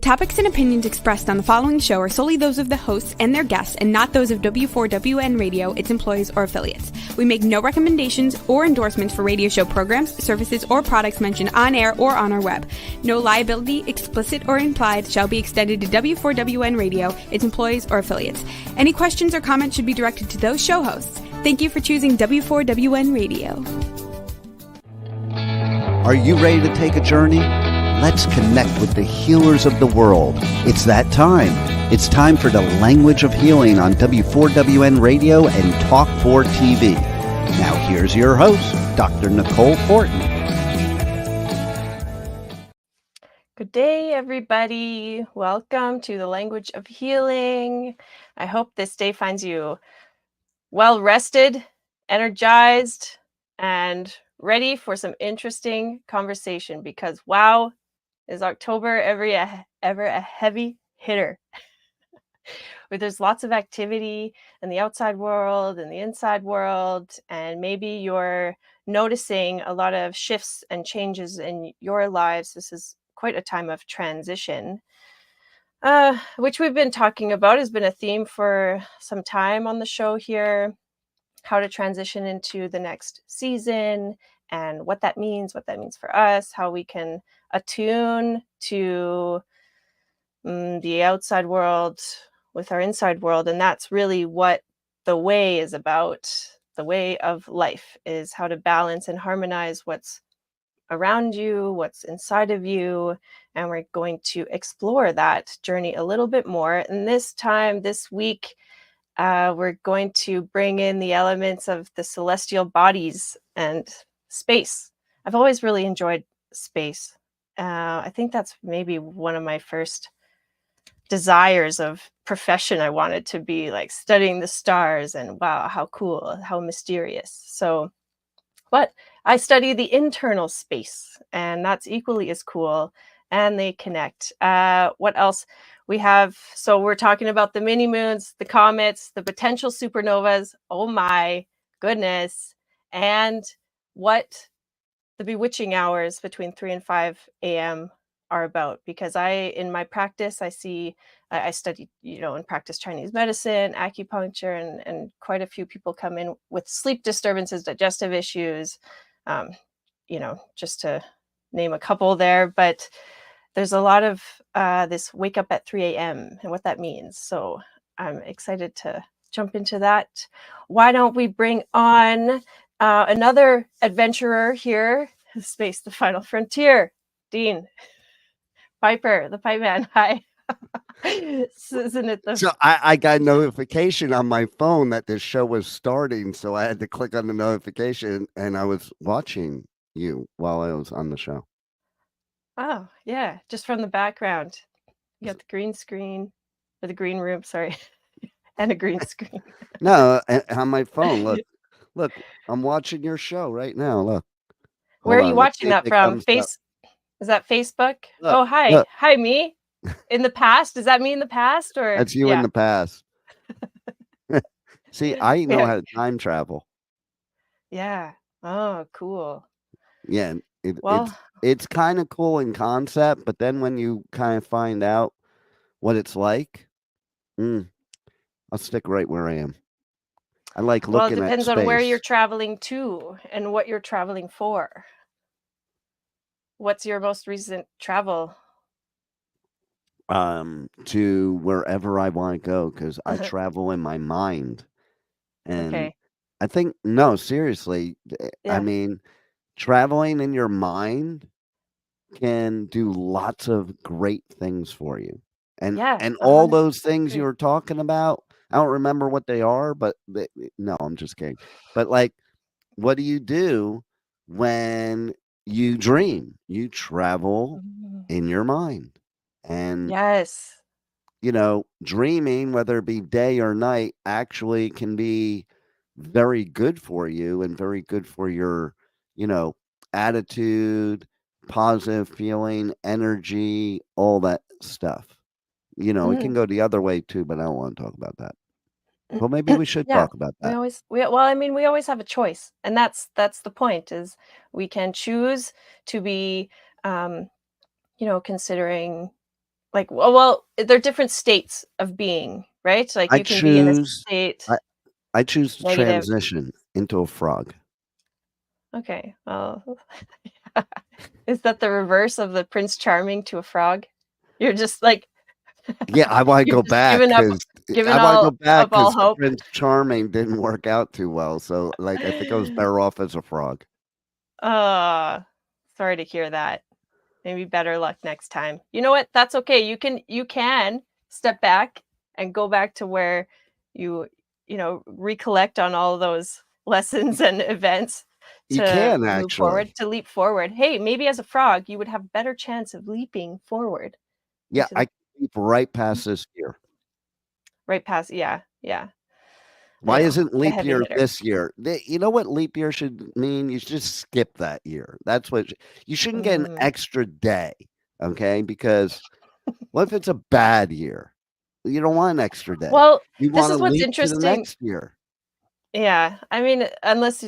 topics and opinions expressed on the following show are solely those of the hosts and their guests and not those of W4WN Radio, its employees, or affiliates. We make no recommendations or endorsements for radio show programs, services, or products mentioned on air or on our web. No liability, explicit or implied, shall be extended to W4WN Radio, its employees, or affiliates. Any questions or comments should be directed to those show hosts. Thank you for choosing W4WN Radio. Are you ready to take a journey? Let's connect with the healers of the world. It's that time. It's time for the Language of Healing on W4WN Radio and Talk 4 TV. Now here's your host, Dr. Nicole Fortin. Good day, everybody. Welcome to the Language of Healing. I hope this day finds you well rested, energized, and ready for some interesting conversation because wow, is October ever a heavy hitter. Where there's lots of activity in the outside world and the inside world, and maybe you're noticing a lot of shifts and changes in your lives. This is quite a time of transition, which we've been talking about, has been a theme for some time on the show here, how to transition into the next season and what that means for us, how we can attune to the outside world with our inside world. And that's really what the way is about. The way of life is how to balance and harmonize what's around you, what's inside of you. And we're going to explore that journey a little bit more. And this week, we're going to bring in the elements of the celestial bodies and space. I've always really enjoyed space. I think that's maybe one of my first desires of profession. I wanted to be like studying the stars, and wow, how cool, how mysterious. So, but I study the internal space, and that's equally as cool, and they connect. What else we have? So we're talking about the mini moons, the comets, the potential supernovas. Oh my goodness. And what the bewitching hours between 3 and 5 a.m. are about, because in my practice, I study, and practice Chinese medicine, acupuncture, and quite a few people come in with sleep disturbances, digestive issues, just to name a couple there. But there's a lot of this wake up at 3 a.m. and what that means. So I'm excited to jump into that. Why don't we bring on another adventurer here, Space, the Final Frontier, Dean Piper, the Pipe Man. Hi. Isn't it So I got a notification on my phone that this show was starting, so I had to click on the notification, and I was watching you while I was on the show. Oh, yeah, just from the background. You got the green screen, or the green room, sorry, and a green screen. No, on my phone. Look, I'm watching your show right now. Look. Where are you watching that from? Is that Facebook? Look, oh, hi. Look. Hi, me. In the past? Does that mean the past? Or that's you in the past. See, I know how to time travel. Yeah. Oh, cool. Yeah, it's kind of cool in concept, but then when you kind of find out what it's like, I'll stick right where I am. I like looking at space. Well, it depends on where you're traveling to and what you're traveling for. What's your most recent travel? To wherever I want to go, because I travel in my mind. And okay. I think, no, seriously, I mean, traveling in your mind can do lots of great things for you. And all those things you were talking about, I don't remember what they are, but no, I'm just kidding. But like, what do you do when you dream? You travel in your mind. And yes, dreaming, whether it be day or night, actually can be very good for you and very good for your, attitude, positive feeling, energy, all that stuff. It can go the other way too, but I don't want to talk about that. Well, maybe we should talk about that. We always have a choice, and that's the point. Is we can choose to be, considering like, well, they're different states of being, right? Like I you can be in a choose state I I choose to negative. transition into a frog. Okay, well, is that the reverse of the Prince Charming to a frog? You're just like Yeah, I wanna you've go just back because given I wanna go all back up all because the hope. Prince Charming didn't work out too well, so, like, I think I was better off as a frog. Uh, sorry to hear that. Maybe better luck next time. You know what? That's okay. You can step back and go back to where you recollect on all those lessons and events You to can move forward, actually. to leap forward. Hey, maybe as a frog, you would have better chance of leaping forward Yeah, into I the can leap right past this year. right past. Yeah, yeah. I Why know. isn't The leap heavy year hitter. this year? You know what leap year should mean? You should just skip that year. That's what you shouldn't get an Mm. extra day, okay? Because what if it's a bad year? You don't want an extra day. Well, You this wanna is what's leap to the interesting. next year. Yeah, I mean, unless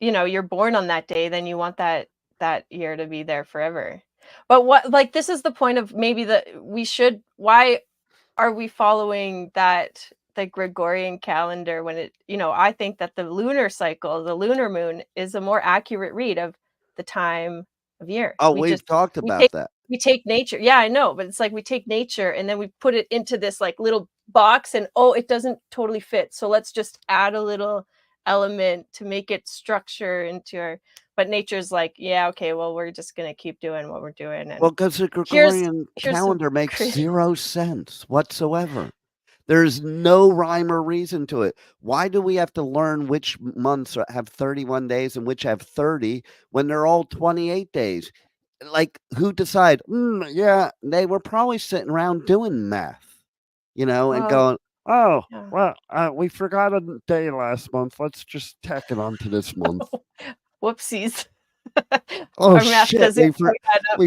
you're born on that day, then you want that year to be there forever. But what like this is the point of maybe that we should why are we following the Gregorian calendar when I think that the lunar cycle, the lunar moon is a more accurate read of the time of year. Oh, We just we've talked we take about that. we take nature. Yeah, I know, but it's like we take nature and then we put it into this like little box and oh, it doesn't totally fit. So let's just add a little element to make it structure into our but nature's like, yeah, okay, well, we're just gonna keep doing what we're doing Well, and because the here's Gregorian here's some calendar makes cra- 0 sense whatsoever. There's no rhyme or reason to it. Why do we have to learn which months have 31 days and which have 30 when they're all 28 days? Like, who decide? Yeah, they were probably sitting around doing math, and well, going, "Oh, yeah. well, we forgot a day last month. Let's just tack it on to this month. Whoopsies. Oh, Our math shit, doesn't quite add up.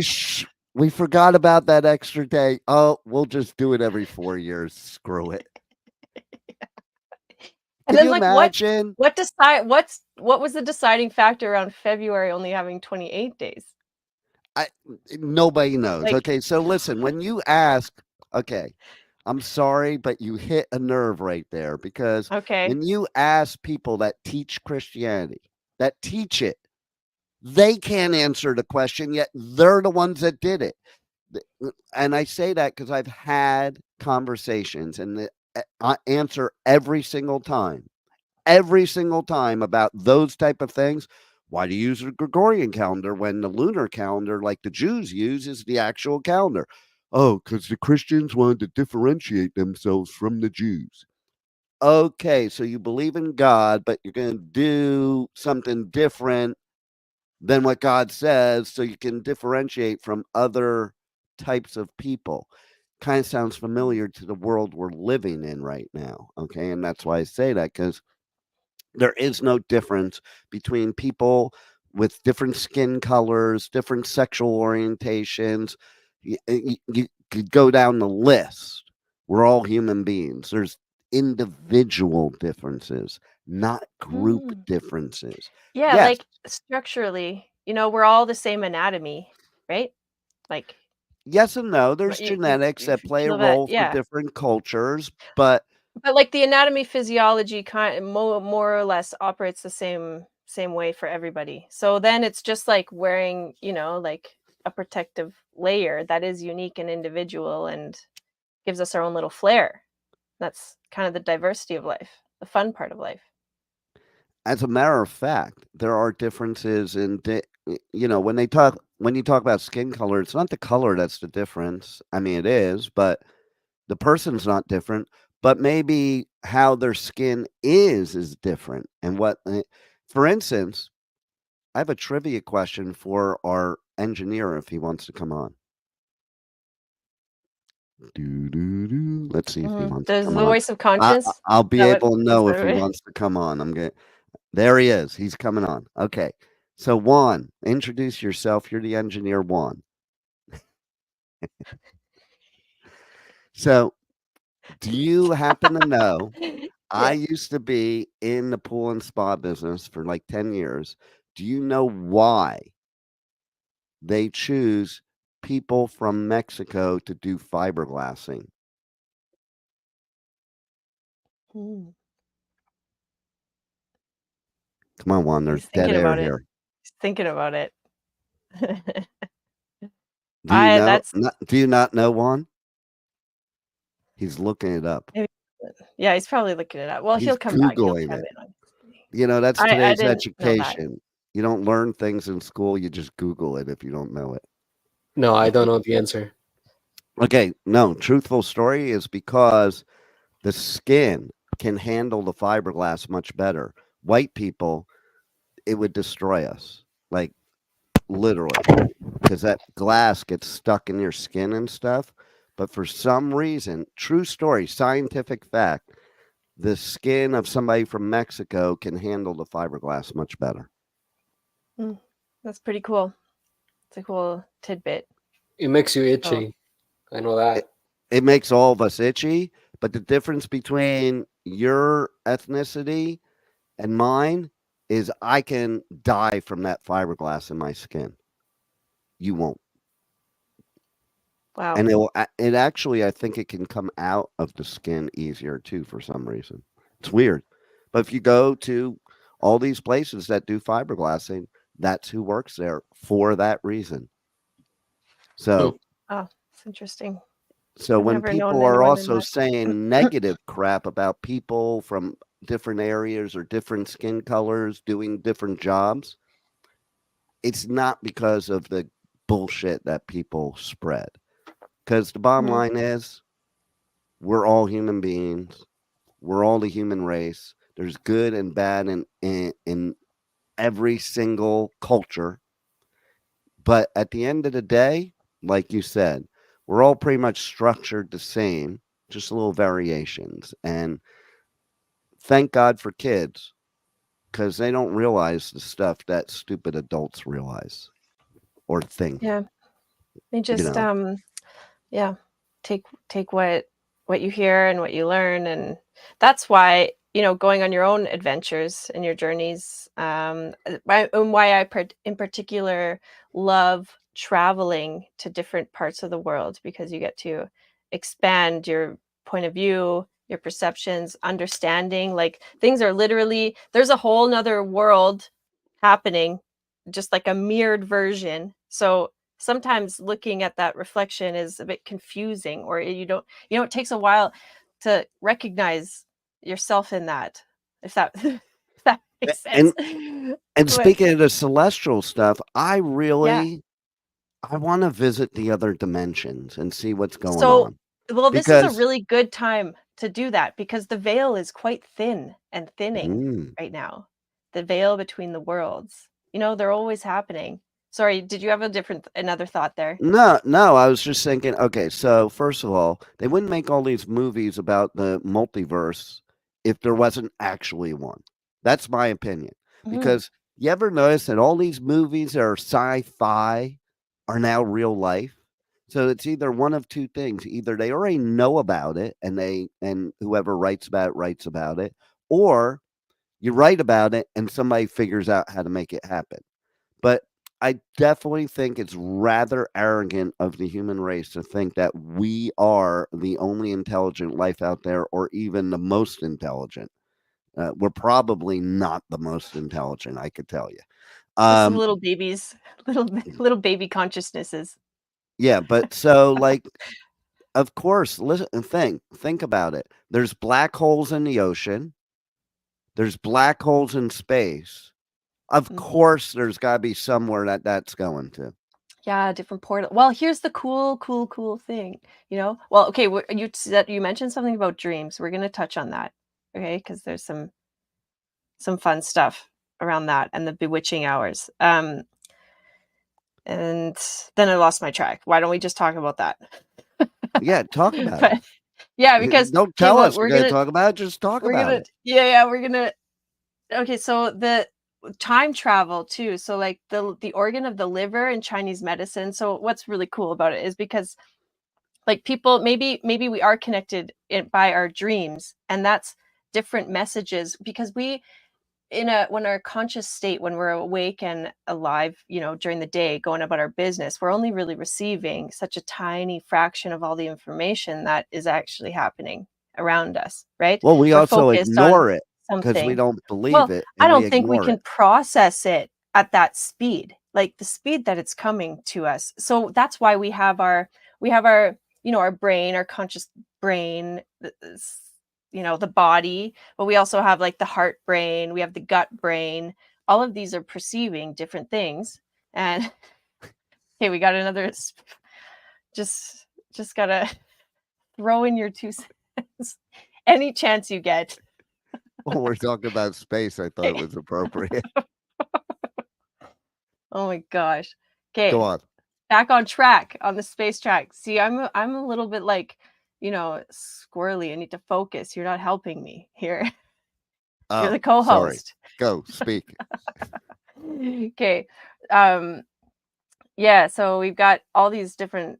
we forgot about that extra day. Oh, we'll just do it every 4 years. Screw it." And Can then, you like, what imagine? what decide what's what was the deciding factor around February only having 28 days? I Nobody knows. Like, Okay, so listen, when you ask, okay, I'm sorry, but you hit a nerve right there because okay. when you ask people that teach Christianity, that teach it, they can't answer the question, yet they're the ones that did it. And I say that because I've had conversations and I answer every single time about those type of things. Why do you use a Gregorian calendar when the lunar calendar, like the Jews use, is the actual calendar? Oh, because the Christians wanted to differentiate themselves from the Jews. Okay, so you believe in God, but you're going to do something different than what God says so you can differentiate from other types of people. Kind of sounds Mm, familiar to the world we're living in right now. Okay, and that's why I say that because there is no difference between people with different skin colors, different sexual orientations. You could go down the list. We're all human beings. There's individual differences, not group mm. differences. Yeah, Yes, like, structurally, we're all the same anatomy, right? Like, yes and no. but There's you genetics that play a feel that role for yeah. different cultures, but But, like, the anatomy physiology kind more or less operates the same way for everybody. So then it's just like wearing, like, a protective layer that is unique and individual and gives us our own little flair. That's kind of the diversity of life, the fun part of life. as a matter of fact, there are differences in when you talk about skin color, it's not the color that's the difference. I mean, it is, but the person's not different, but maybe how their skin is different. And for instance, I have a trivia question for our engineer if he wants to come on. Let's see if he wants to There's come the on. voice of I, conscience. I'll be That what able to is know if he the wants to come on. There he is. He's coming on. Okay. So Juan, introduce yourself. You're the engineer, Juan. So do you happen to know? I Yeah. used to be in the pool and spa business for like 10 years. Do you know why they choose people from Mexico to do fiberglassing? Hmm. Come on, Juan. There's He's dead thinking air about it. here. He's thinking about it. Do you know? That's Do you not know, Juan? He's looking it up. maybe, yeah, he's probably looking it up. Well, He's he'll come back. He'll Googling chime it. in on it. You know, that's I today's didn't know that. education. You don't learn things in school. You just Google it if you don't know it. No, I don't know the answer. Okay, no, truthful story is because the skin can handle the fiberglass much better. White people, it would destroy us, like literally, because that glass gets stuck in your skin and stuff. But for some reason, true story, scientific fact, the skin of somebody from Mexico can handle the fiberglass much better. That's pretty cool. It's a cool tidbit. It makes you Oh, itchy. I know that. It makes all of us itchy, but the difference between your ethnicity and mine is I can die from that fiberglass in my skin. You won't. wow. And it actually, I think it can come out of the skin easier too for some reason. It's weird. But if you go to all these places that do fiberglassing, that's who works there for that reason. So, Oh, it's interesting. so I've when never known people are anyone in also that. saying negative crap about people from different areas or different skin colors doing different jobs, it's not because of the bullshit that people spread. Because the bottom line is, we're all human beings. We're all the human race. There's good and bad in every single culture. But at the end of the day, like you said, we're all pretty much structured the same, just little variations. And thank God for kids because they don't realize the stuff that stupid adults realize or think. Yeah, they You just know, yeah, take what you hear and what you learn, and that's why, going on your own adventures and your journeys, why in particular love traveling to different parts of the world, because you get to expand your point of view, your perceptions, understanding, like things are literally, there's a whole nother world happening, just like a mirrored version. So sometimes looking at that reflection is a bit confusing, or you don't, it takes a while to recognize yourself in that, if that if that makes sense. and But speaking of the celestial stuff, I yeah, want to visit the other dimensions and see what's going so, on well, this is a because really good time to do that because the veil is quite thin and thinning mm, right now. The veil between the worlds, they're always happening. Sorry, did you have another thought there? no, I was just thinking, okay, so first of all, they wouldn't make all these movies about the multiverse if there wasn't actually one. That's my opinion. Mhm. Because you ever notice that all these movies that are sci-fi are now real life? So it's either one of two things. Either they already know about it and whoever writes about it, or you write about it and somebody figures out how to make it happen. But I definitely think it's rather arrogant of the human race to think that we are the only intelligent life out there or even the most intelligent. We're probably not the most intelligent, I could tell you. Just some Um, little babies, little baby consciousnesses. yeah, but so like, of course, listen and think about it. There's black holes in the ocean. There's black holes in space. Of Mm. course, there's got to be somewhere that's going to. Yeah, different portal. Well, here's the cool thing, Well, okay, you mentioned something about dreams. We're gonna touch on that, okay? Because there's some fun stuff around that and the bewitching hours. And then I lost my track. Why don't we just talk about that? Yeah, talk about it. But yeah, because Don't okay, tell what us you're gonna talk about it, just talk about it. we're gonna okay, so the time travel too. So like the organ of the liver in Chinese medicine. So what's really cool about it is because like people, maybe we are connected by our dreams, and that's different messages because when our conscious state, when we're awake and alive, during the day, going about our business, we're only really receiving such a tiny fraction of all the information that is actually happening around us, right? Well, we We're also focused on ignore it because we something. don't believe Well, it, I and we don't think we ignore can it. process it at that speed, like the speed that it's coming to us. So that's why we have our our brain, our conscious brain, the body, but we also have like the heart brain, we have the gut brain. All of these are perceiving different things. And okay, we got another just gotta throw in your 2 cents any chance you get. When we're talking about space, I thought it was appropriate. Oh my gosh. Go Okay, on. back on track, on the space track. See, I'm a little bit like, squirrely. I need to focus. You're not helping me here. You're the Oh, sorry. co-host. Go, speak. Okay. Yeah, so we've got all these different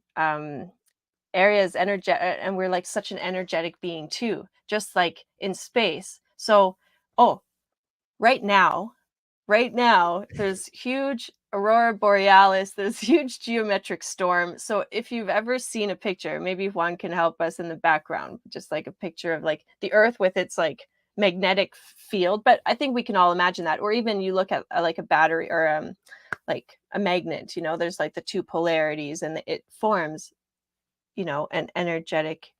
areas, and we're like such an energetic being too, just like in space. So, right now, there's huge aurora borealis, there's huge geometric storm. So if you've ever seen a picture, maybe Juan can help us in the background, just like a picture of like the earth with its like magnetic field. But I think we can all imagine that. Or even you look at like a battery or like a magnet, there's like the two polarities, and it forms an energetic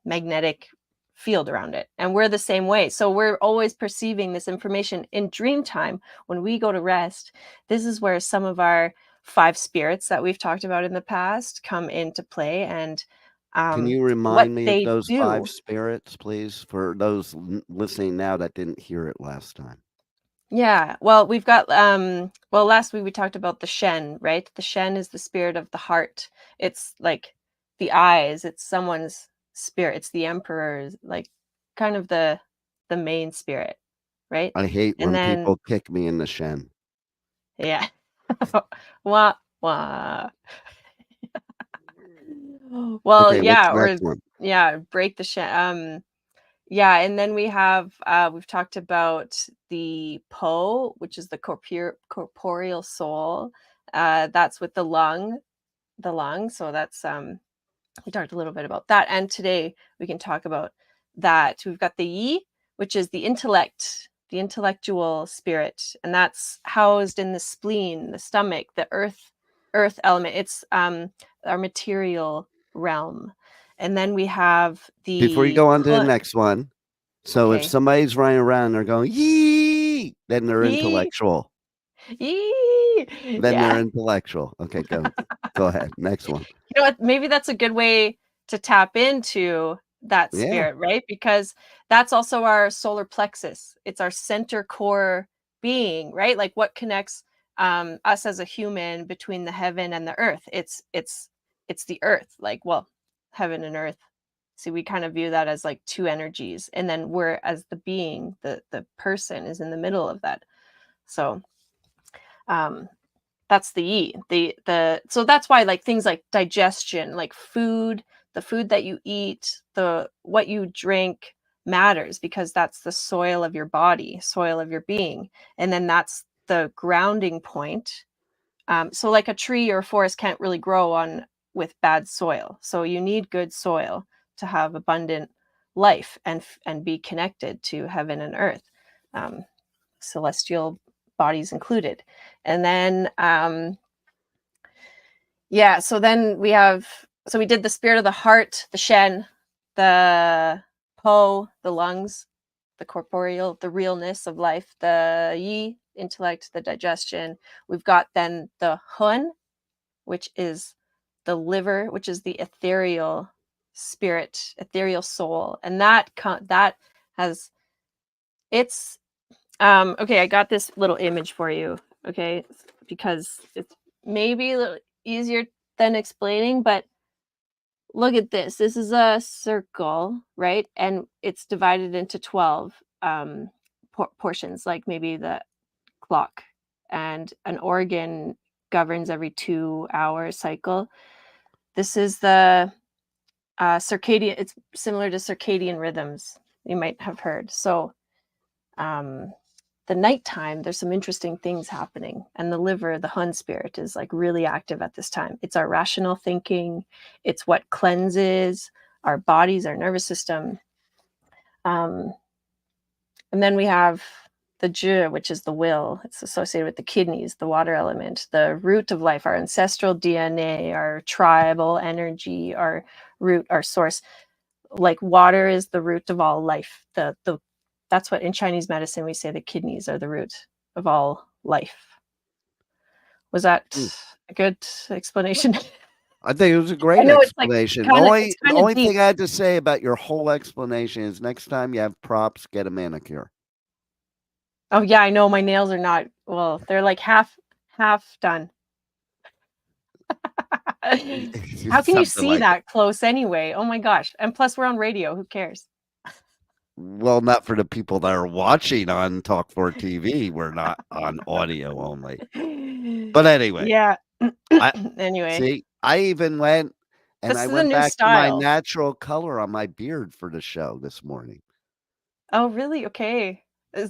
magnetic field around it. And we're the same way. So we're always perceiving this information in dream time. When we go to rest, this is where some of our 5 spirits that we've talked about in the past come into play. And Can you what remind me of they those 5 do. spirits, please, for those listening now that didn't hear it last time? Yeah, well, we've got last week we talked about the Shen, right? The Shen is the spirit of the heart. It's like the eyes, it's someone's spirit, it's the emperor's, like kind of the main spirit, right? I hate And when then people kick me in the shin. yeah. Wah wah. Well, Okay, what's yeah, the or next one? yeah, break the Shen. Yeah, and then we have we've talked about the Po, which is the corporeal soul. That's with the lung, So that's we talked a little bit about that, and today we can talk about that. We've got the Yi, which is the intellect, the intellectual spirit, and that's housed in the spleen, the stomach, the earth element. It's our material realm. And then we have Before you the go on to the next one, so if okay. somebody's running around, they're going, "Yee!" then they're Yee! intellectual. Yee! Then they're Yeah. intellectual. Okay, go. Go ahead. Next one. You know what? Maybe that's a good way to tap into that Yeah. spirit, right? Because that's also our solar plexus. It's our center core being, right? Like what connects us as a human between the heaven and the earth. It's the earth, like, well, heaven and earth. See, we kind of view that as like two energies, and then we're as the being, the person is in the middle of that. So um that's the Yi. So that's why like things like digestion, like food, the food that you eat, the what you drink matters, because that's the soil of your body, soil of your being. And then that's the grounding point. So like a tree or a forest can't really grow on with bad soil. So you need good soil to have abundant life and be connected to heaven and earth. Celestial bodies included. And then so then we did the spirit of the heart, the Shen, the Po, the lungs, the corporeal, the realness of life, the Yi, intellect, the digestion. We've got then the Hun, which is the liver, which is the ethereal spirit, ethereal soul. And that has it's okay, I got this little image for you, okay? Because it's maybe a little easier than explaining, but look at this. This is a circle, right? And it's divided into 12 portions, like maybe the clock. And an organ governs every 2-hour cycle. This is the circadian, it's similar to circadian rhythms, you might have heard. So the nighttime, there's some interesting things happening. And the liver, the Hun spirit, is like really active at this time. It's our rational thinking. It's what cleanses our bodies, our nervous system. And then we have the Zhi, which is the will. It's associated with the kidneys, the water element, the root of life, our ancestral DNA, our tribal energy, our root, our source. Like water is the root of all life. That's what in Chinese medicine we say the kidneys are the root of all life. Was that a good explanation? I think it was a great explanation. The only thing I had to say about your whole explanation is next time you have props, get a manicure. Oh yeah, I know my nails are not, well, they're like half done. How can you see that close anyway? Oh my gosh. And plus we're on radio. Who cares? Well, not for the people that are watching on Talk 4 TV. We're not on audio only. But anyway. Yeah. Anyway. See, I even went and I went back to my natural color on my beard for the show this morning. Oh, really? Okay.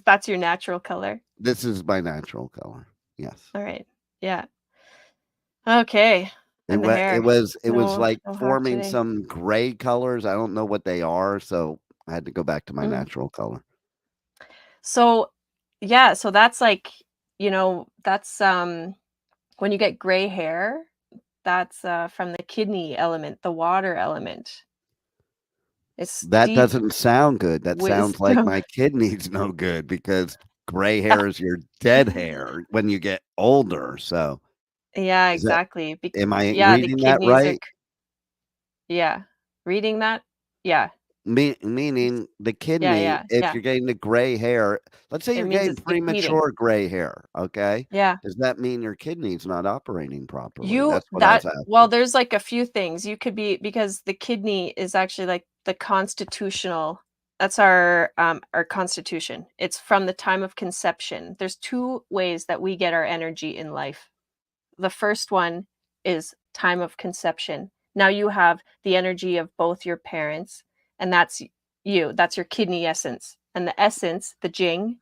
That's your natural color? This is my natural color. Yes. All right. Yeah. Okay. And the hair. It was like forming some gray colors. I don't know what they are, so I had to go back to my natural color. So, yeah, so that's like, that's when you get gray hair, that's from the kidney element, the water element. That doesn't sound good. That sounds like my kidneys no good because gray hair is your dead hair when you get older. So yeah, exactly. Am I reading that right? Yeah, reading that. Yeah. Meaning the kidney, if you're getting the gray hair, let's say you're getting premature gray hair, okay? Yeah. Does that mean your kidney's not operating properly? That's what I was asking. Well, there's like a few things. You could be, because the kidney is actually like the constitutional, that's our constitution. It's from the time of conception. There's two ways that we get our energy in life. The first one is time of conception. Now you have the energy of both your parents, and that's you. That's your kidney essence. And the essence, the Jing,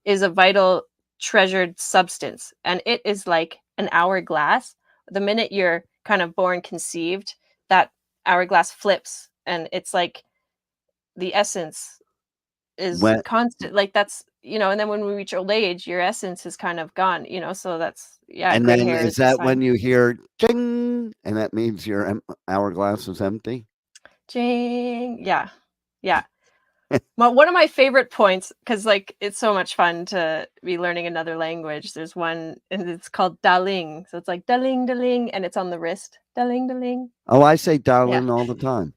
is a vital, treasured substance. And it is like an hourglass. The minute you're kind of born conceived, that hourglass flips. And it's like the essence is constant. Like that's, and then when we reach old age, your essence is kind of gone, so that's, yeah. And then is that when you hear ding, and that means your hourglass is empty? Jing. Yeah. Yeah. Well, one of my favorite points, because like it's so much fun to be learning another language. There's one, and it's called daling. So it's like daling, daling, and it's on the wrist. Daling, daling. Oh, I say daling all the time.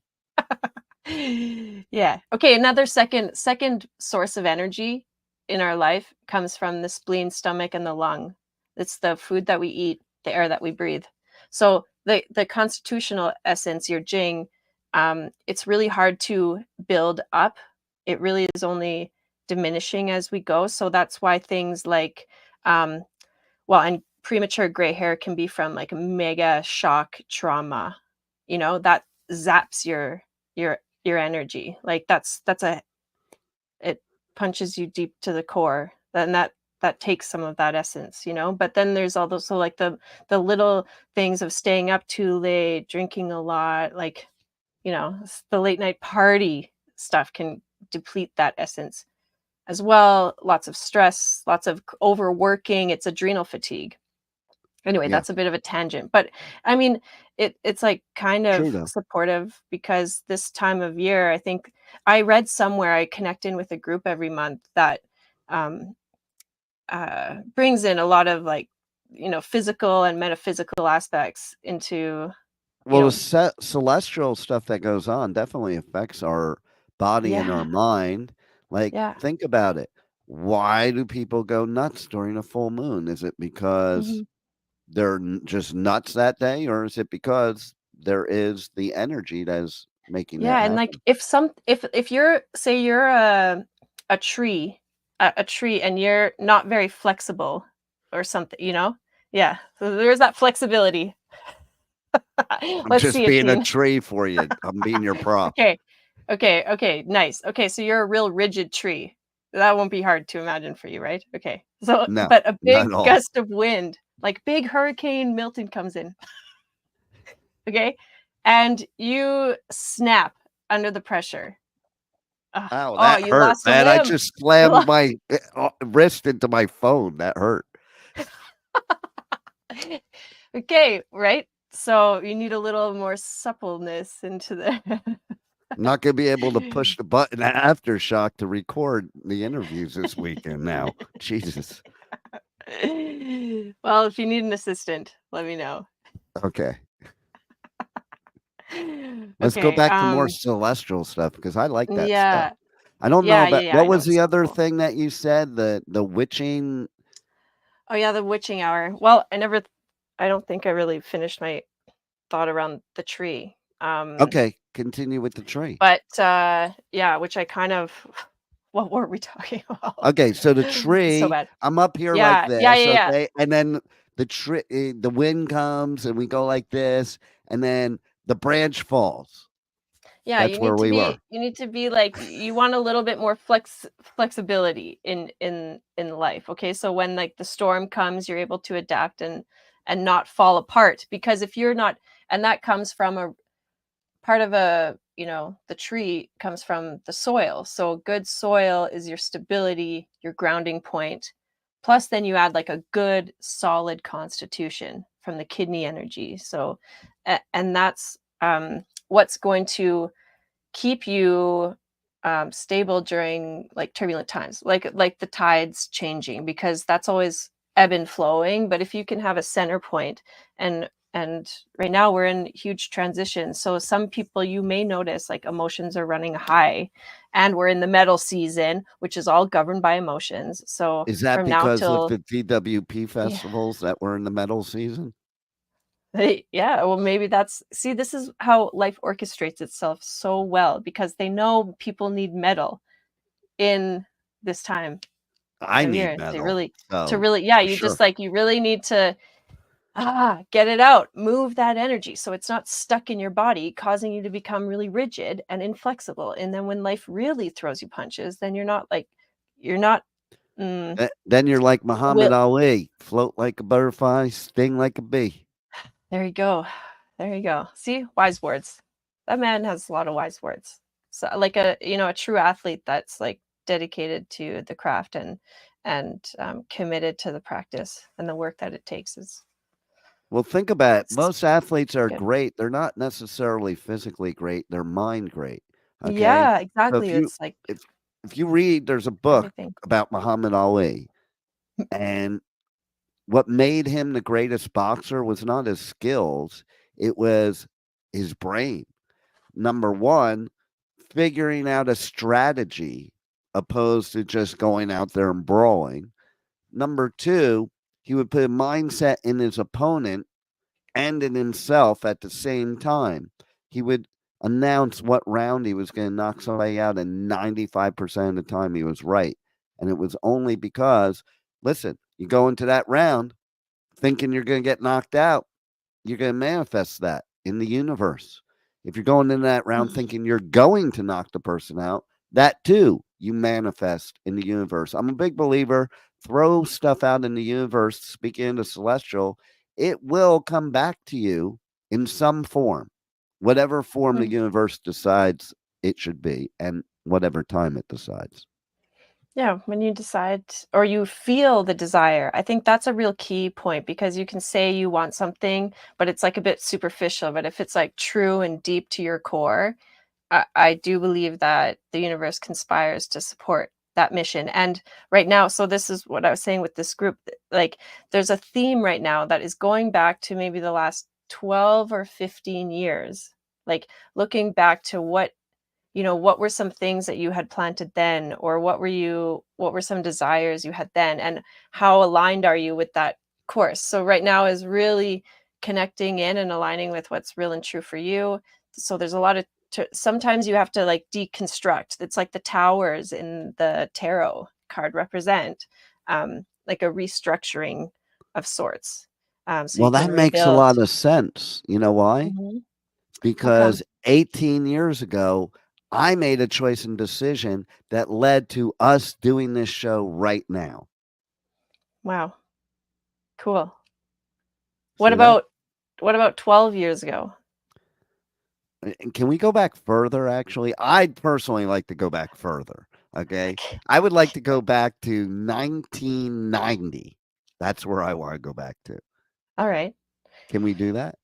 Yeah. Okay. Another second source of energy in our life comes from the spleen, stomach, and the lung. It's the food that we eat, the air that we breathe. So the constitutional essence, your Jing, it's really hard to build up. It really is only diminishing as we go. So that's why things like, and premature gray hair can be from like a mega shock trauma, that zaps your energy. Like it punches you deep to the core. And that takes some of that essence, but then there's also like the little things of staying up too late, drinking a lot, like, the late night party stuff can deplete that essence as well. Lots of stress, lots of overworking. It's adrenal fatigue. Anyway, that's a bit of a tangent, but I mean, it's like kind of supportive because this time of year, I think I read somewhere, I connect in with a group every month that brings in a lot of like, physical and metaphysical aspects into. Well, the celestial stuff that goes on definitely affects our body and our mind. Like, think about it. Why do people go nuts during a full moon? Is it because they're just nuts that day, or is it because there is the energy that is making that happen? And like if you're, say you're a tree and you're not very flexible or something, so there's that flexibility. I'm just being a tree for you. I'm being your prop. Okay, nice. Okay, so you're a real rigid tree. that won't be hard to imagine for you, right? Okay. So, No, but a not big at all. gust of wind, like big hurricane Milton comes in. Okay. And you snap under the pressure. Ow, Oh, that you hurt, lost a man. I limb. just You slammed lost. my wrist into my phone. That hurt. Okay, right? So you need a little more suppleness into the. I'm not going to be able to push the button aftershock to record the interviews this weekend now. Jesus. Well, if you need an assistant, let me know. Okay. Let's go Okay. back to more celestial stuff because I like that stuff. Yeah. I don't know about I what know was it's the so other cool. thing that you said? The witching. Oh yeah, the witching hour. Well, I don't think I really finished my thought around the tree. Okay, continue with the tree. But yeah, which I kind of what were we talking about? Okay, so the So tree, bad. I'm up here like Yeah, yeah, this, yeah, yeah. okay, and then the wind comes and we go like this, and then the branch falls. Yeah, That's where we were. you need to be like you want a little bit more flexibility in life. Okay? So when like the storm comes, you're able to adapt and not fall apart because if you're not and that comes from a part of the tree comes from the soil. So good soil is your stability, your grounding point. Plus then you add like a good solid constitution from the kidney energy. So and that's what's going to keep you stable during like turbulent times, like the tides changing, because that's always ebb and flowing. But if you can have a center point, and right now we're in huge transition. So some people you may notice like emotions are running high, and we're in the metal season, which is all governed by emotions. So Is that from now because of till the TWP yeah. festivals that were in the metal season? Yeah, well, maybe this is how life orchestrates itself so well because they know people need metal in this time I of need year. metal, To so really, yeah, for you sure. just like, you really need to, get it out, move that energy so it's not stuck in your body, causing you to become really rigid and inflexible. And then when life really throws you punches, then you're not, Then you're like Muhammad will, Ali, float like a butterfly, sting like a bee. there you go. There you go. See, wise words. That man has a lot of wise words. So like a true athlete that's like dedicated to the craft and committed to the practice and the work that it takes is Well, think about it. it's Most athletes are good. great. They're not necessarily physically great. They're mind great. Okay. Yeah, So exactly. It's like if if you read, there's a book everything. about Muhammad Ali, and what made him the greatest boxer was not his skills, it was his brain. Number one, figuring out a strategy opposed to just going out there and brawling. Number two, he would put a mindset in his opponent and in himself at the same time. He would announce what round he was going to knock somebody out, and 95% of the time he was right. And it was only because, listen, you go into that round thinking you're going to get knocked out, you're going to manifest that in the universe. If you're going into that round thinking you're going to knock the person out, that too you manifest in the universe. I'm a big believer. Throw stuff out in the universe, speaking into celestial, it will come back to you in some form, whatever form the universe decides it should be, and whatever time it decides. Yeah, when you decide or you feel the desire, I think that's a real key point because you can say you want something, but it's like a bit superficial. But if it's like true and deep to your core, I do believe that the universe conspires to support that mission. And right now, so this is what I was saying with this group, like there's a theme right now that is going back to maybe the last 12 or 15 years, like looking back to what were some things that you had planted then, or what were some desires you had then, and how aligned are you with that course? So right now is really connecting in and aligning with what's real and true for you. So there's a lot of sometimes you have to like deconstruct. It's like the towers in the tarot card represent like a restructuring of sorts. So Well, you can that makes a lot rebuild. of sense. You know why? Mhm. How come? Because 18 years ago, I made a choice and decision that led to us doing this show right now. Wow. Cool. See What that? about 12 years ago? Can we go back further, actually? I'd personally like to go back further, okay? I would like to go back to 1990. That's where I wanna go back to. All right. Can we do that?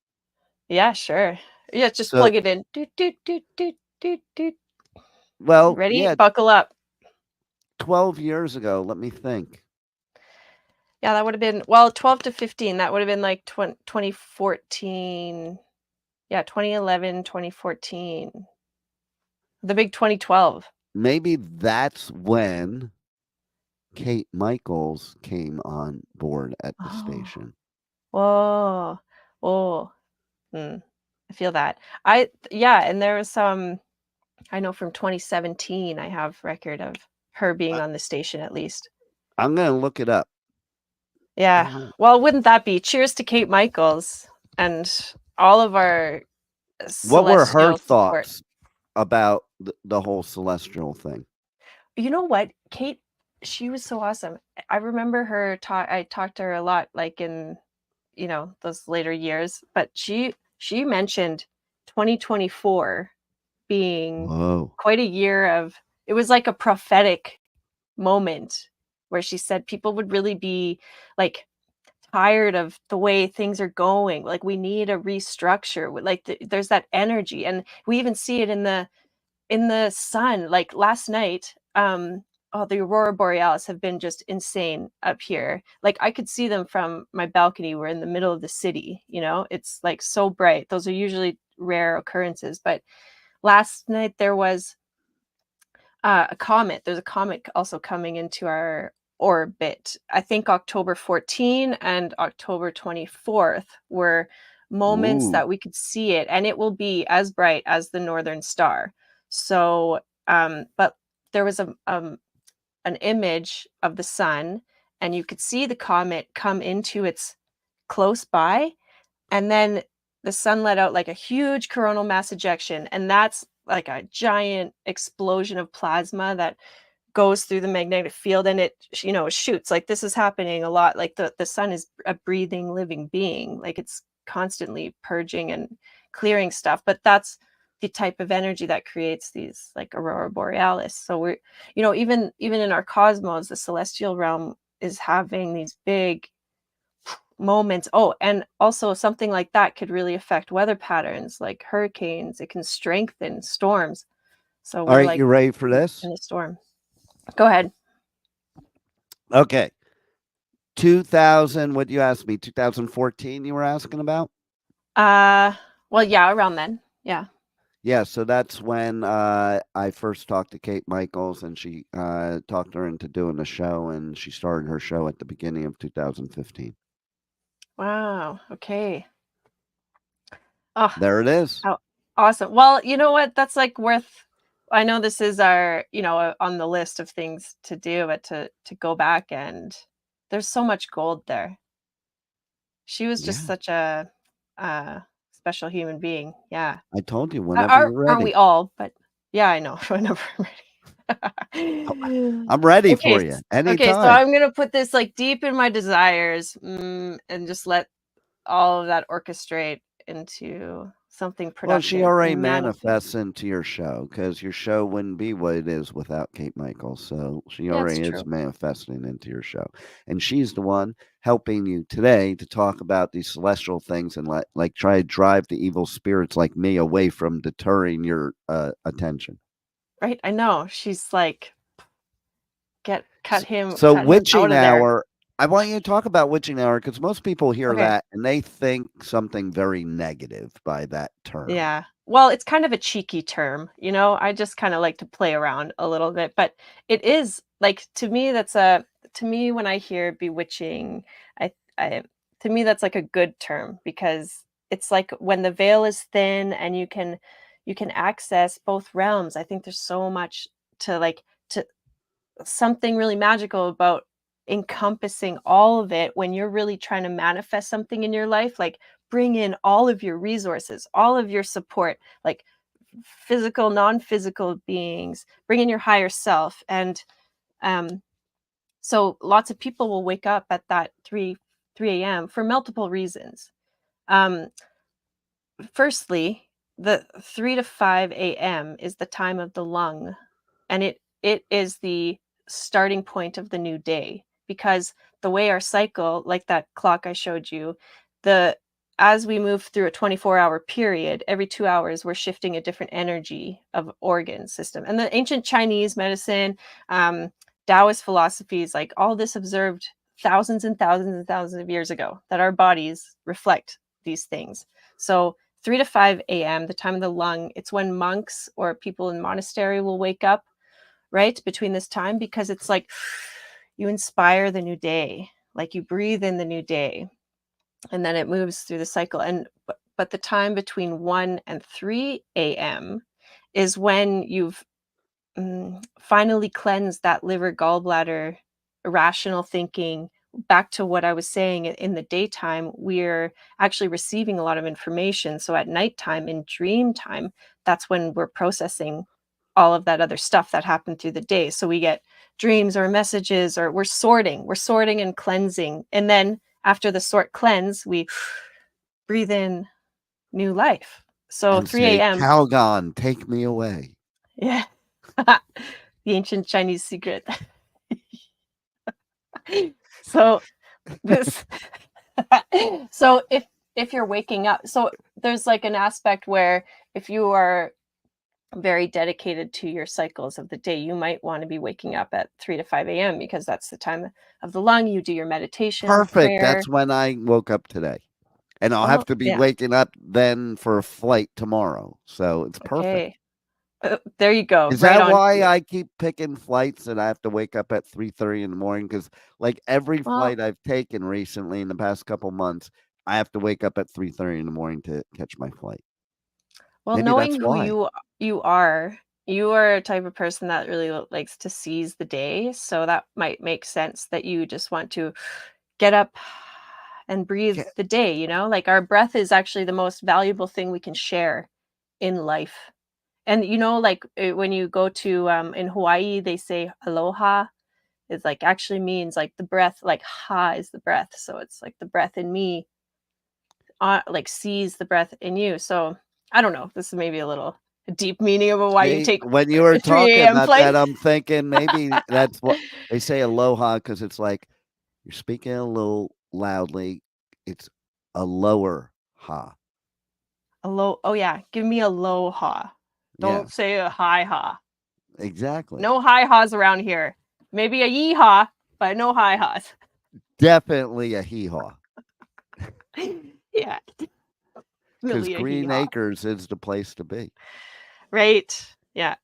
Yeah, sure. Yeah, just So plug it in. Doot, doot, doot, doot, doot, doot. well, Ready? yeah, Buckle up. 12 years ago, let me think. Yeah, that would have been, well, 12 to 15. That would have been like 2014. Yeah, 2011, 2014. The big 2012. Maybe that's when Kate Michaels came on board at the Oh, station. whoa. Oh, I feel that. Yeah, and there was some, I know from 2017, I have record of her being I on the station at least. I'm gonna look it up. Yeah. Well, wouldn't that be? Cheers to Kate Michaels and all of our What were her celestial support. thoughts about the whole celestial thing? You know what? Kate, she was so awesome. I remember her I talked to her a lot, like in, those later years, but she mentioned 2024 being Whoa. quite a year of, it was like a prophetic moment where she said people would really be like tired of the way things are going. Like we need a restructure. Like there's that energy, and we even see it in the sun. Like last night, oh, the aurora borealis have been just insane up here. Like I could see them from my balcony. We're in the middle of the city. It's like so bright. Those are usually rare occurrences, but last night there was a comet. There's a comet also coming into our orbit. I think October 14 and October 24th were moments Ooh. that we could see it, and it will be as bright as the Northern Star. So, but there was an image of the sun, and you could see the comet come into its close by, and then the sun let out like a huge coronal mass ejection, and that's like a giant explosion of plasma that goes through the magnetic field, and it shoots. Like this is happening a lot. Like the sun is a breathing living being. Like it's constantly purging and clearing stuff, but that's the type of energy that creates these like aurora borealis. So we're, even in our cosmos, the celestial realm is having these big moments. Oh, and also something like that could really affect weather patterns like hurricanes. It can strengthen storms. So All we're right, like you ready for this? in a storm. Go ahead. Okay. 2000, what you asked me? 2014 you were asking about? Well, yeah, around then. Yeah. Yeah, so that's when I first talked to Kate Michaels, and she talked her into doing the show, and she started her show at the beginning of 2015. Wow. Okay. Oh, There it is. how awesome. Well, you know what? That's like worth, I know this is our, on the list of things to do, but to go back, and there's so much gold there. She was just Yeah. such a special human being. Yeah. I told you whenever you're Aren't we ready. all? But yeah, I know. Whenever I'm ready. I'm ready Okay. for you Okay. So anytime. I'm gonna put this like deep in my desires, and just let all of that orchestrate into something Well, she productive already and manifest. manifests into your show because your show wouldn't be what it is without Kate Michaels. So she Yeah, it's already is true. manifesting into your show. And she's the one helping you today to talk about these celestial things and like try to drive the evil spirits like me away from deterring your attention. Right? I know. She's like, cut him So out witching of there. hour, I want you to talk about witching hour because most people hear Okay. that and they think something very negative by that term. Yeah. Well, it's kind of a cheeky term, I just kind of like to play around a little bit, but it is like, to me when I hear bewitching, I to me that's like a good term, because it's like when the veil is thin and you can access both realms. I think there's so much to something really magical about encompassing all of it when you're really trying to manifest something in your life. Like bring in all of your resources, all of your support, like physical, non-physical beings, bring in your higher self. And so lots of people will wake up at that 3 a.m. for multiple reasons. Firstly, the 3 to 5 a.m. is the time of the lung, and it is the starting point of the new day, because the way our cycle, like that clock I showed you, as we move through a 24-hour period, every 2 hours we're shifting a different energy of organ system. And the ancient Chinese medicine, Taoist philosophies, like all this observed thousands and thousands and thousands of years ago, that our bodies reflect these things. So 3 to 5 a.m., the time of the lung, it's when monks or people in monastery will wake up, right, between this time, because it's like you inspire the new day, like you breathe in the new day, and then it moves through the cycle. And but the time between 1 and 3 a.m. is when you've finally cleansed that liver, gallbladder, irrational thinking. Back to what I was saying, in the daytime, we're actually receiving a lot of information. So at nighttime, in dream time, that's when we're processing all of that other stuff that happened through the day. So we get dreams or messages, or we're sorting and cleansing. And then after the sort cleanse, we breathe in new life. So and 3 say, a.m. Calgon, take me away. Yeah. The ancient Chinese secret. So this so if you're waking up, so there's like an aspect where if you are very dedicated to your cycles of the day, you might want to be waking up at 3 to 5 a.m. because that's the time of the lung. You do your meditation. Perfect. Prayer. That's when I woke up today. And I'll have to be waking up then for a flight tomorrow. So it's perfect. There you go. Is that why I keep picking flights and I have to wake up at 3:30 in the morning? Because like every flight I've taken recently in the past couple months, I have to wake up at 3:30 in the morning to catch my flight. Well, maybe knowing who you are a type of person that really likes to seize the day. So that might make sense that you just want to get up and breathe the day, you know? Like our breath is actually the most valuable thing we can share in life. And you know, like when you go to in Hawaii, they say aloha. It's like actually means like the breath, like ha is the breath. So it's like the breath in me, like sees the breath in you. So I don't know. This is maybe a little deep meaning of why you take when you were 3 talking a.m. about flight. that, I'm thinking maybe that's what they say aloha, because it's like you're speaking a little loudly. It's a lower ha. Oh yeah, give me a low ha. Don't say a high ha. Exactly. No high ha's around here. Maybe a yee ha, but no high ha's. Definitely a hee haw. Yeah. Because Green Acres is the place to be. Right. Yeah.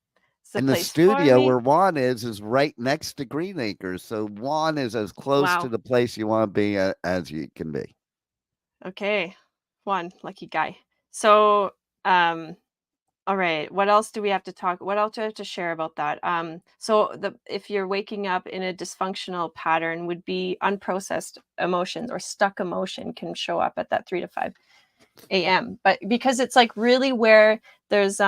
And the studio where Juan is right next to Green Acres. So Juan is as close to the place you want to be as you can be. Okay. Juan, lucky guy. So, all right. What else do we have to talk? What else do I have to share about that? So if you're waking up in a dysfunctional pattern, would be unprocessed emotions or stuck emotion can show up at that 3 to 5 a.m. But because it's like really where there's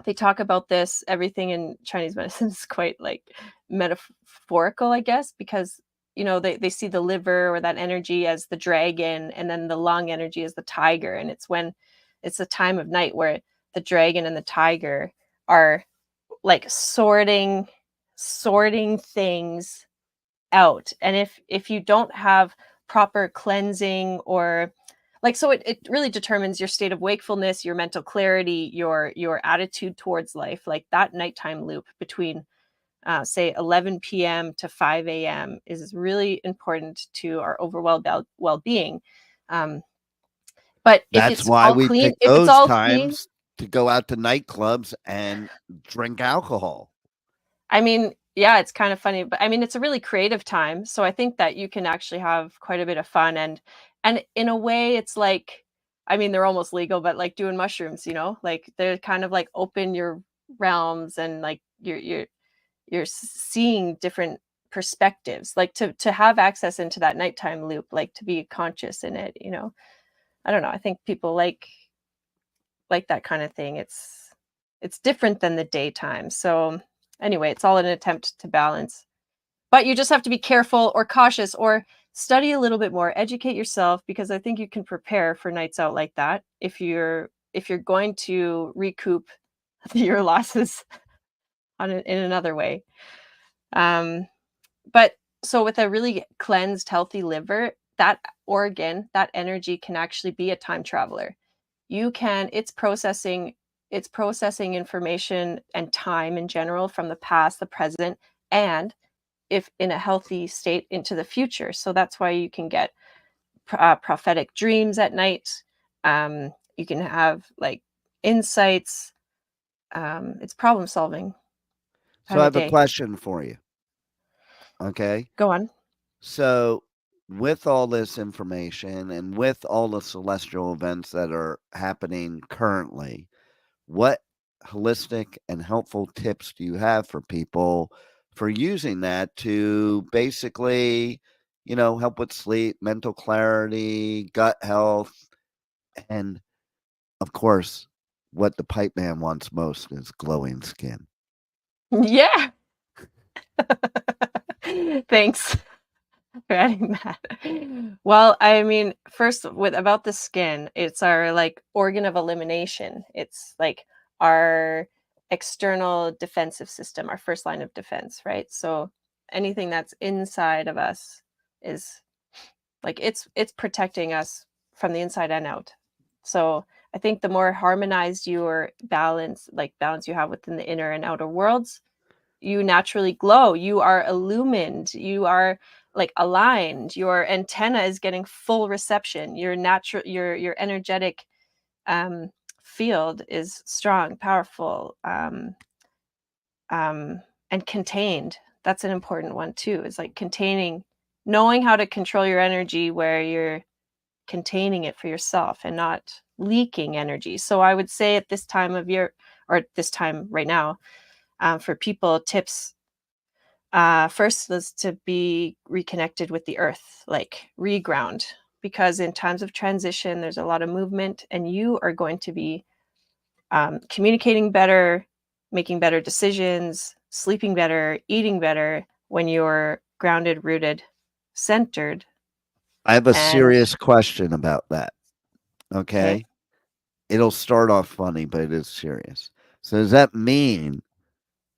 they talk about this, everything in Chinese medicine is quite like metaphorical, I guess, because you know they see the liver or that energy as the dragon, and then the lung energy as the tiger, and it's when it's a time of night where the dragon and the tiger are like sorting things out. And if you don't have proper cleansing or like, so it really determines your state of wakefulness, your mental clarity, your attitude towards life. Like that nighttime loop between say 11 p.m. to 5 a.m. is really important to our overall well-being. But if that's why we pick those times to go out to nightclubs and drink alcohol. I mean, yeah, it's kind of funny, but I mean, it's a really creative time. So I think that you can actually have quite a bit of fun, and in a way it's like, I mean, they're almost legal, but like doing mushrooms, you know, like they're kind of like open your realms, and like you're seeing different perspectives, like to have access into that nighttime loop, like to be conscious in it, you know. I don't know. I think people like that kind of thing. It's it's different than the daytime. So anyway, it's all an attempt to balance. But you just have to be careful or cautious or study a little bit more, educate yourself, because I think you can prepare for nights out like that if you're going to recoup your losses in another way. But so with a really cleansed, healthy liver, that organ, that energy can actually be a time traveler. It's processing information and time in general from the past, the present, and if in a healthy state into the future. So that's why you can get prophetic dreams at night. You can have like insights. It's problem solving. So I have a question for you. Okay. Go on. So with all this information and with all the celestial events that are happening currently, what holistic and helpful tips do you have for people for using that to basically, help with sleep, mental clarity, gut health, and of course, what the pipe man wants most is glowing skin? Yeah. Thanks for adding that. Well, I mean, first about the skin, it's our like organ of elimination. It's like our external defensive system, our first line of defense, right? So anything that's inside of us is like it's protecting us from the inside and out. So I think the more harmonized your balance you have within the inner and outer worlds, you naturally glow. You are illumined. You are like aligned. Your antenna is getting full reception. Your energetic field is strong, powerful, and contained. That's an important one too. Is like knowing how to control your energy where you're containing it for yourself and not leaking energy. So I would say at this time of year, or at this time right now, for people, tips first is to be reconnected with the earth, like reground, because in times of transition, there's a lot of movement and you are going to be communicating better, making better decisions, sleeping better, eating better when you're grounded, rooted, centered. I have a serious question about that. Okay. It'll start off funny, but it is serious. So does that mean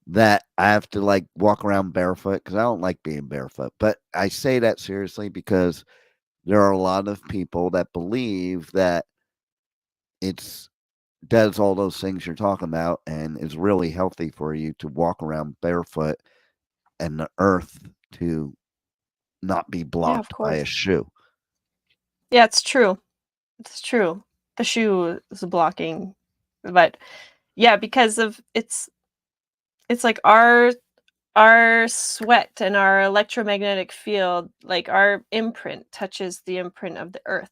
that I have to like walk around barefoot? Because I don't like being barefoot, but I say that seriously because there are a lot of people that believe that it's does all those things you're talking about and is really healthy for you to walk around barefoot and the earth to not be blocked by a shoe. Yeah, it's true. It's true. The shoe is blocking, but yeah, because of it's like our sweat and our electromagnetic field, like our imprint touches the imprint of the earth,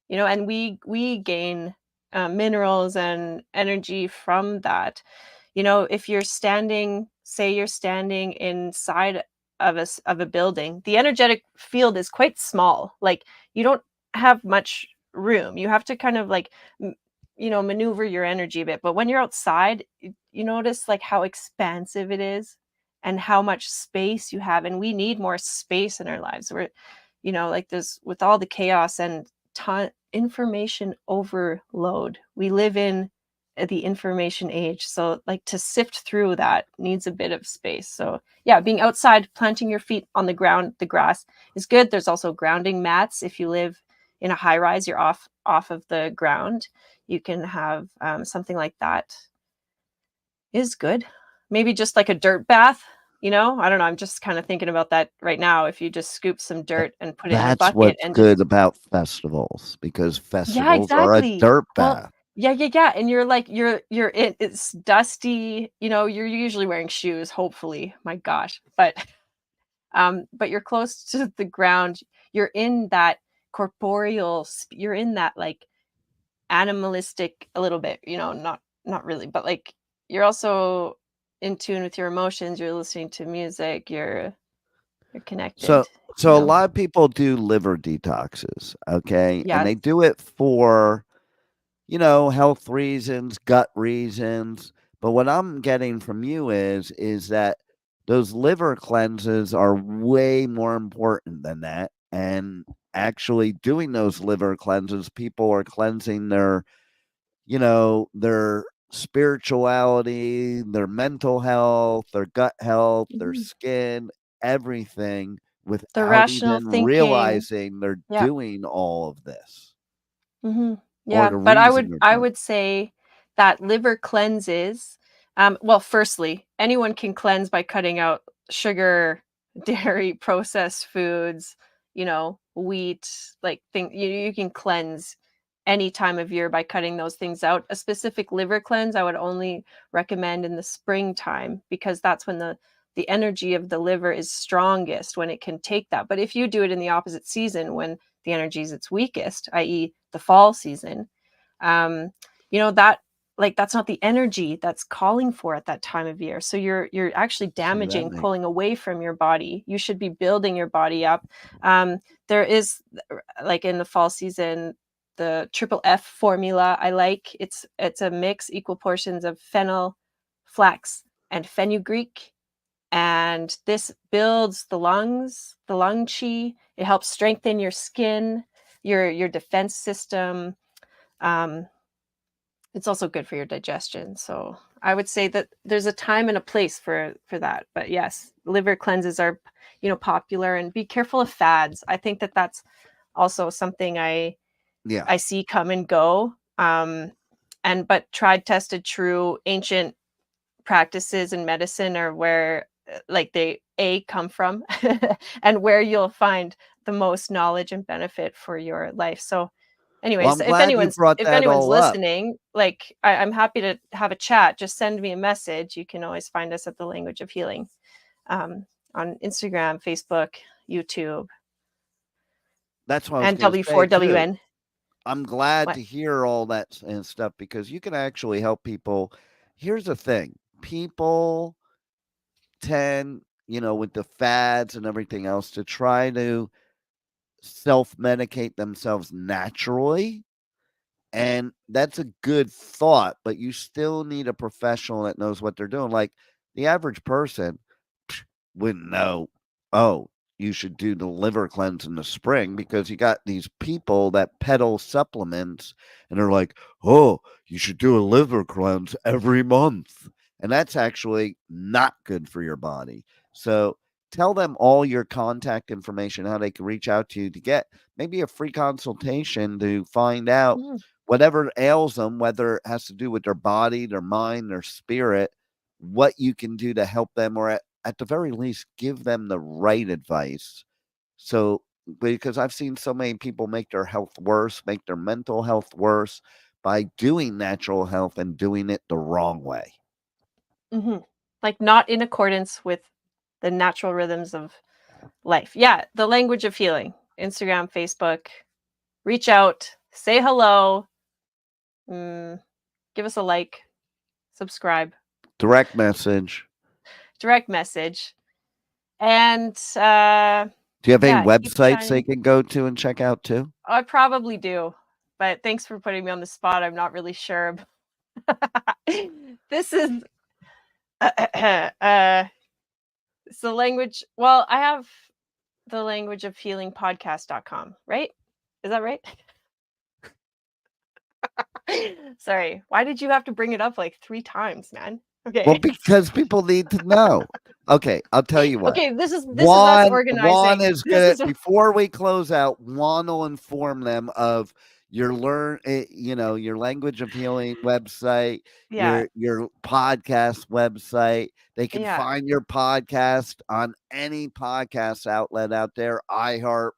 and we gain minerals and energy from that. If you're standing inside of a building, the energetic field is quite small. Like you don't have much room. You have to kind of like maneuver your energy a bit. But when you're outside, you notice like how expansive it is and how much space you have. And we need more space in our lives. We're like there's with all the chaos and information overload. We live in the information age, so like to sift through that needs a bit of space. So yeah, being outside, planting your feet on the ground, the grass is good. There's also grounding mats. If you live in a high rise, you're off of the ground, you can have something like that is good. Maybe just like a dirt bath. I don't know. I'm just kind of thinking about that right now. If you just scoop some dirt and put it in a bucket. That's what's good about festivals, because festivals are a dirt bath. Yeah. And you're like, it's dusty, you're usually wearing shoes, hopefully, my gosh. But you're close to the ground. You're in that corporeal, you're in that like animalistic a little bit, not really, but like you're also in tune with your emotions. You're listening to music. You're connected. So a lot of people do liver detoxes, okay? Yeah. And they do it for health reasons, gut reasons. But what I'm getting from you is that those liver cleanses are way more important than that. And actually doing those liver cleanses, people are cleansing their spirituality, their mental health, their gut health, their skin, everything The without rational even thinking. realizing they're Yeah. doing all of this or Yeah, the but reason they're I doing would say that liver cleanses. Well, firstly, anyone can cleanse by cutting out sugar, dairy, processed foods, wheat, like you can cleanse any time of year by cutting those things out. A specific liver cleanse I would only recommend in the springtime because that's when the energy of the liver is strongest, when it can take that. But if you do it in the opposite season when the energy is its weakest, i.e. the fall season, um, that that's not the energy that's calling for at that time of year. So you're actually damaging, pulling away from your body. You should be building your body up. There is, like in the fall season, the triple F formula I like. It's a mix, equal portions of fennel, flax, and fenugreek. And this builds the lungs, the lung chi. It helps strengthen your skin, your defense system. It's also good for your digestion. So I would say that there's a time and a place for that. But yes, liver cleanses are, popular, and be careful of fads. I think that that's also something I see come and go. But tried, tested, true, ancient practices in medicine are where they come from and where you'll find the most knowledge and benefit for your life. So anyways, I'm glad you brought if that anyone's all up. listening, I'm happy to have a chat. Just send me a message. You can always find us at The Language of Healing, on Instagram, Facebook, YouTube. That's what I was And going to say too. W4WN. I'm glad to hear all that and stuff because you can actually help people. Here's the thing. People tend, with the fads and everything else, to try to self-medicate themselves naturally. And that's a good thought, but you still need a professional that knows what they're doing. Like the average person wouldn't know, oh, you should do the liver cleanse in the spring because you got these people that peddle supplements and they're like, oh, you should do a liver cleanse every month. And that's actually not good for your body. So tell them all your contact information, how they can reach out to you to get maybe a free consultation to find out whatever ails them, whether it has to do with their body, their mind, their spirit, what you can do to help them, or at the very least, give them the right advice. So, because I've seen so many people make their health worse, make their mental health worse by doing natural health and doing it the wrong way. Like not in accordance with the natural rhythms of life. Yeah, The Language of Healing. Instagram, Facebook. Reach out, say hello, give us a like, subscribe. Direct message. And do you have any websites they can go to and check out too? I probably do, but thanks for putting me on the spot. I'm not really sure. This is it's the language. Well, I have the language of healing podcast.com, right? Is that right? Sorry. Why did you have to bring it up like 3 times, man? Okay. Well, because people need to know. Okay, I'll tell you what. Okay, this is us organizing. Juan is gonna before we close out, Juan will inform them of your your language of healing website, your podcast website. They can find your podcast on any podcast outlet out there, iHeart,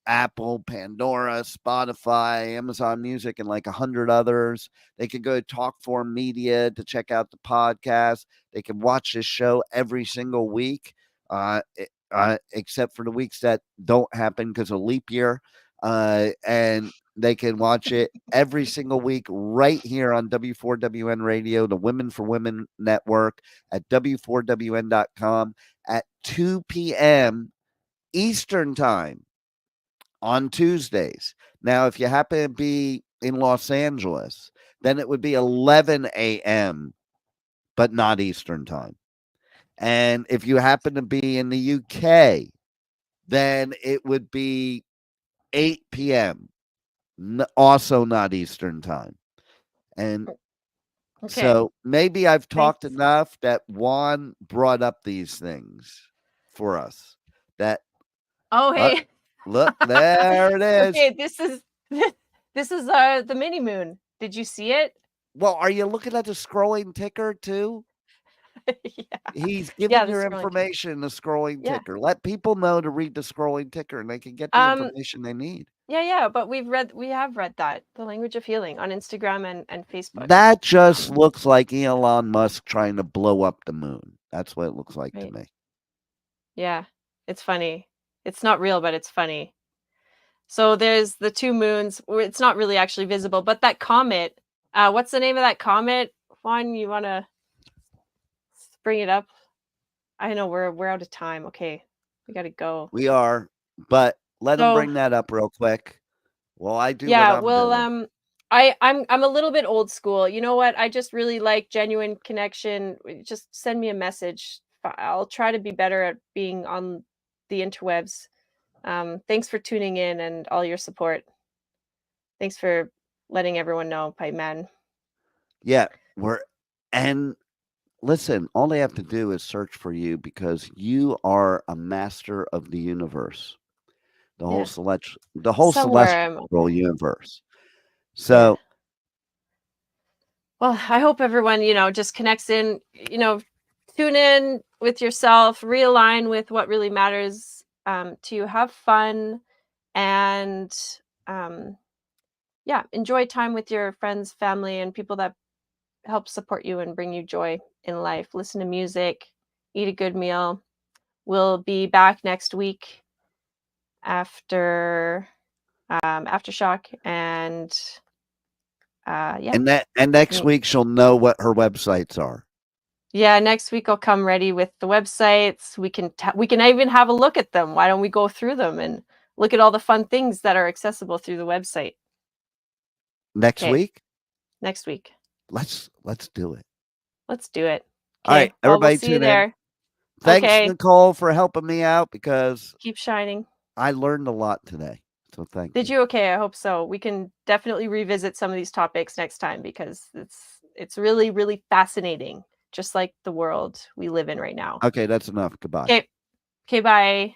Apple, Pandora, Spotify, Amazon Music, and like 100 others. They can go to Talkform Media to check out the podcast. They can watch this show every single week, except for the weeks that don't happen because of leap year. And they can watch it every single week right here on W4WN Radio, the Women for Women Network, at W4WN.com at 2 p.m. Eastern Time on Tuesdays. Now, if you happen to be in Los Angeles, then it would be 11 a.m., but not Eastern time. And if you happen to be in the UK, then it would be 8 p.m., also not Eastern time. And so maybe I've talked enough that Juan brought up these things for us. That hey, look, there it is. Okay, this is the mini moon. Did you see it? Well, are you looking at the scrolling ticker too? Yeah. He's giving your information, the scrolling ticker. Let people know to read the scrolling ticker, and they can get the information they need. Yeah, but we have read that, The Language of Healing, on Instagram and Facebook. That just looks like Elon Musk trying to blow up the moon. That's what it looks like to me. Yeah, it's funny. It's not real, but it's funny. So there's the two moons. It's not really actually visible, but that comet, what's the name of that comet? Juan, you want to bring it up? I know we're out of time. Okay, we got to go. We are, but let him bring that up real quick. Well, I do. Yeah, doing. I'm a little bit old school. You know what? I just really like genuine connection. Just send me a message. I'll try to be better at being on the interwebs. Thanks for tuning in and all your support. Thanks for letting everyone know, Pipe Man. Yeah, and listen, all they have to do is search for you, because you are a master of the universe, the whole celestial universe. So, well, I hope everyone, just connects in, tune in with yourself, realign with what really matters to you, have fun, and enjoy time with your friends, family, and people that help support you and bring you joy in life. Listen to music, eat a good meal. We'll be back next week after Aftershock, and and next week she'll know what her websites are. Yeah, next week I'll come ready with the websites. We can even have a look at them. Why don't we go through them and look at all the fun things that are accessible through the website? Next week? Next week. Let's do it. Let's do it. All right, everybody, we'll see you there. Thanks, Nicole, for helping me out, because keep shining. I learned a lot today. So thank you. Did you? Okay, I hope so. We can definitely revisit some of these topics next time, because it's really, really fascinating, just like the world we live in right now. Okay, that's enough. Goodbye. Okay, bye.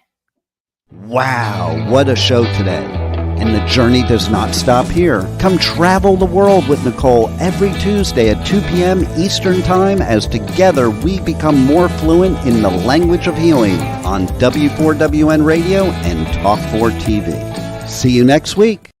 Wow, what a show today. And the journey does not stop here. Come travel the world with Nicole every Tuesday at 2 p.m. Eastern Time, as together we become more fluent in the language of healing on W4WN Radio and Talk4 TV. See you next week.